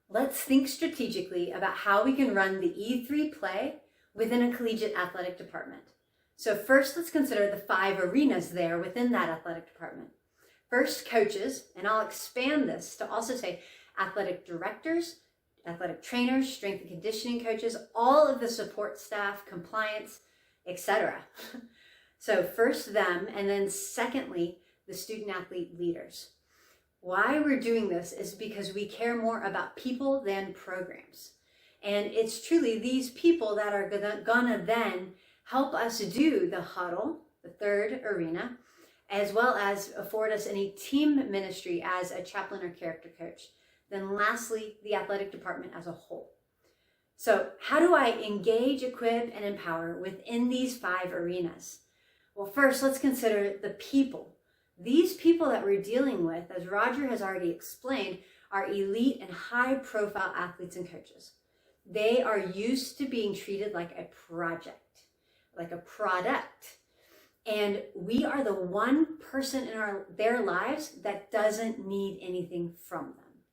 let's think strategically about how we can run the E3 play within a collegiate athletic department. So first, let's consider the 5 arenas there within that athletic department. First, coaches, and I'll expand this to also say athletic directors, athletic trainers, strength and conditioning coaches, all of the support staff, compliance, etc. So first them, and then secondly, the student athlete leaders. Why we're doing this is because we care more about people than programs. And it's truly these people that are gonna then help us do the huddle, the 3rd arena, as well as afford us any team ministry as a chaplain or character coach. Then lastly, the athletic department as a whole. So how do I engage, equip, and empower within these 5 arenas? Well, first, let's consider the people. These people that we're dealing with, as Roger has already explained, are elite and high-profile athletes and coaches. They are used to being treated like a project, like a product. And we are the one person in their lives that doesn't need anything from them.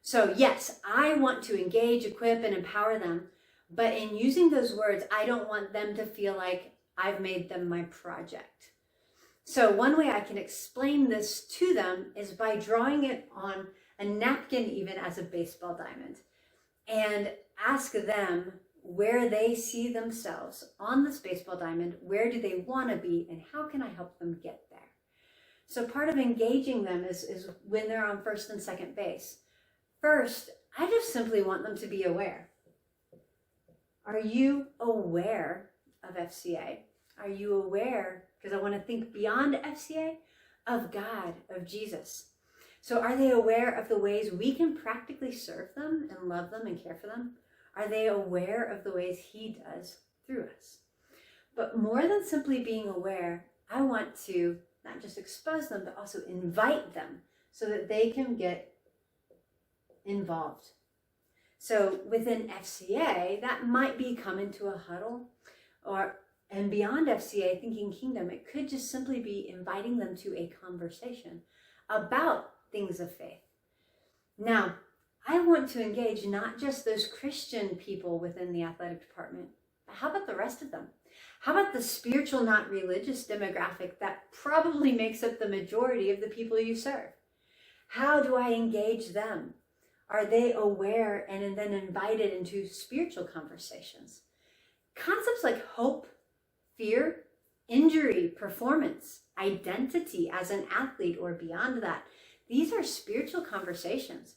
So yes, I want to engage, equip, and empower them, but in using those words, I don't want them to feel like I've made them my project. So one way I can explain this to them is by drawing it on a napkin, even as a baseball diamond, and ask them where they see themselves on this baseball diamond, where do they want to be, and how can I help them get there? So part of engaging them is when they're on first and second base. First, I just simply want them to be aware. Are you aware of FCA? Are you aware, because I want to think beyond FCA, of God, of Jesus? So are they aware of the ways we can practically serve them and love them and care for them? Are they aware of the ways He does through us? But more than simply being aware, I want to not just expose them, but also invite them so that they can get involved. So within FCA, that might be coming to a huddle, and beyond FCA, thinking kingdom, it could just simply be inviting them to a conversation about things of faith. Now, I want to engage not just those Christian people within the athletic department, but how about the rest of them? How about the spiritual, not religious demographic that probably makes up the majority of the people you serve? How do I engage them? Are they aware and then invited into spiritual conversations? Concepts like hope, fear, injury, performance, identity as an athlete or beyond that, these are spiritual conversations.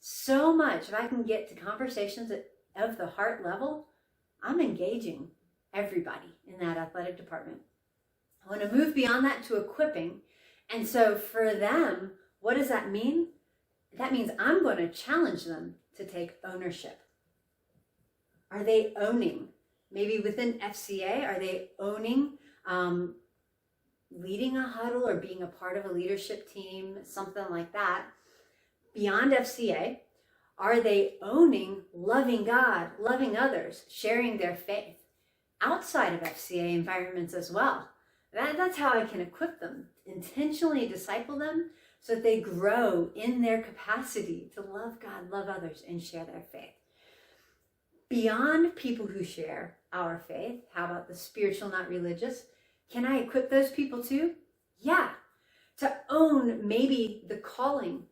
So much, if I can get to conversations of the heart level, I'm engaging everybody in that athletic department. I want to move beyond that to equipping. And so for them, what does that mean? That means I'm going to challenge them to take ownership. Are they owning? Maybe within FCA, are they owning leading a huddle or being a part of a leadership team, something like that? Beyond FCA, are they owning loving God, loving others, sharing their faith outside of FCA environments as well? That's how I can equip them, intentionally disciple them so that they grow in their capacity to love God, love others, and share their faith. Beyond people who share our faith, how about the spiritual, not religious? Can I equip those people too? Yeah, to own maybe the calling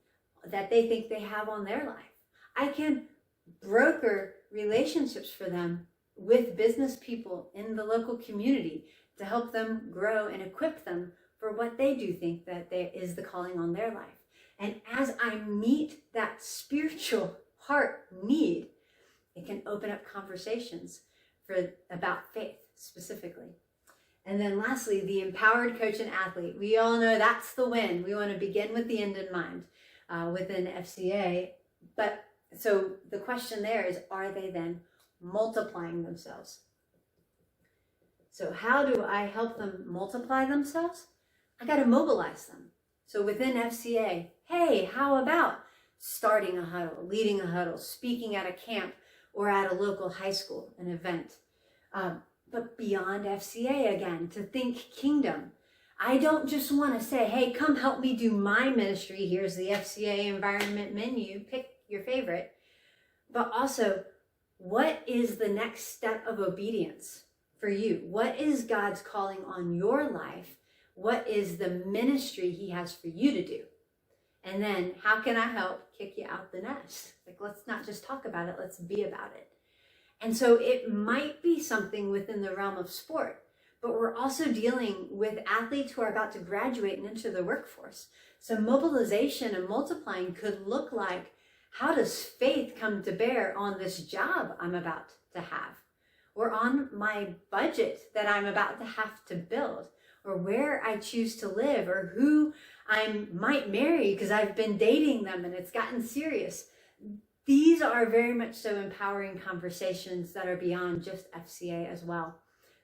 that they think they have on their life. I can broker relationships for them with business people in the local community to help them grow and equip them for what they do think that there is the calling on their life. And as I meet that spiritual heart need, it can open up conversations about faith specifically. And then lastly, the empowered coach and athlete. We all know that's the win. We want to begin with the end in mind within FCA. But so the question there is, are they then multiplying themselves? So how do I help them multiply themselves? I got to mobilize them. So within FCA, hey, how about starting a huddle, leading a huddle, speaking at a camp or at a local high school, an event? But beyond FCA again, to think kingdom. I don't just want to say, hey, come help me do my ministry. Here's the FCA environment menu. Pick your favorite. but also, what is the next step of obedience for you? What is God's calling on your life? What is the ministry he has for you to do? And then how can I help kick you out the nest? Like, let's not just talk about it, let's be about it. And so it might be something within the realm of sport, but we're also dealing with athletes who are about to graduate and enter the workforce. So mobilization and multiplying could look like, how does faith come to bear on this job I'm about to have? Or on my budget that I'm about to have to build? Or where I choose to live? Or who I might marry because I've been dating them and it's gotten serious? These are very much so empowering conversations that are beyond just FCA as well.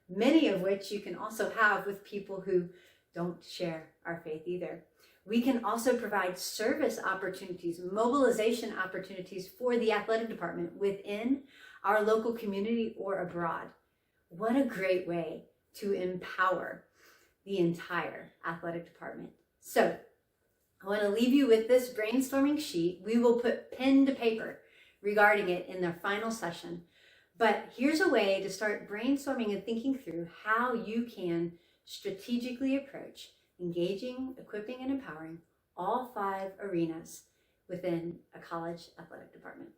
Many of which you can also have with people who don't share our faith either. We can also provide service opportunities, mobilization opportunities for the athletic department within our local community or abroad. What a great way to empower the entire athletic department. So I want to leave you with this brainstorming sheet. We will put pen to paper regarding it in the final session. But here's a way to start brainstorming and thinking through how you can strategically approach engaging, equipping, and empowering all 5 arenas within a college athletic department.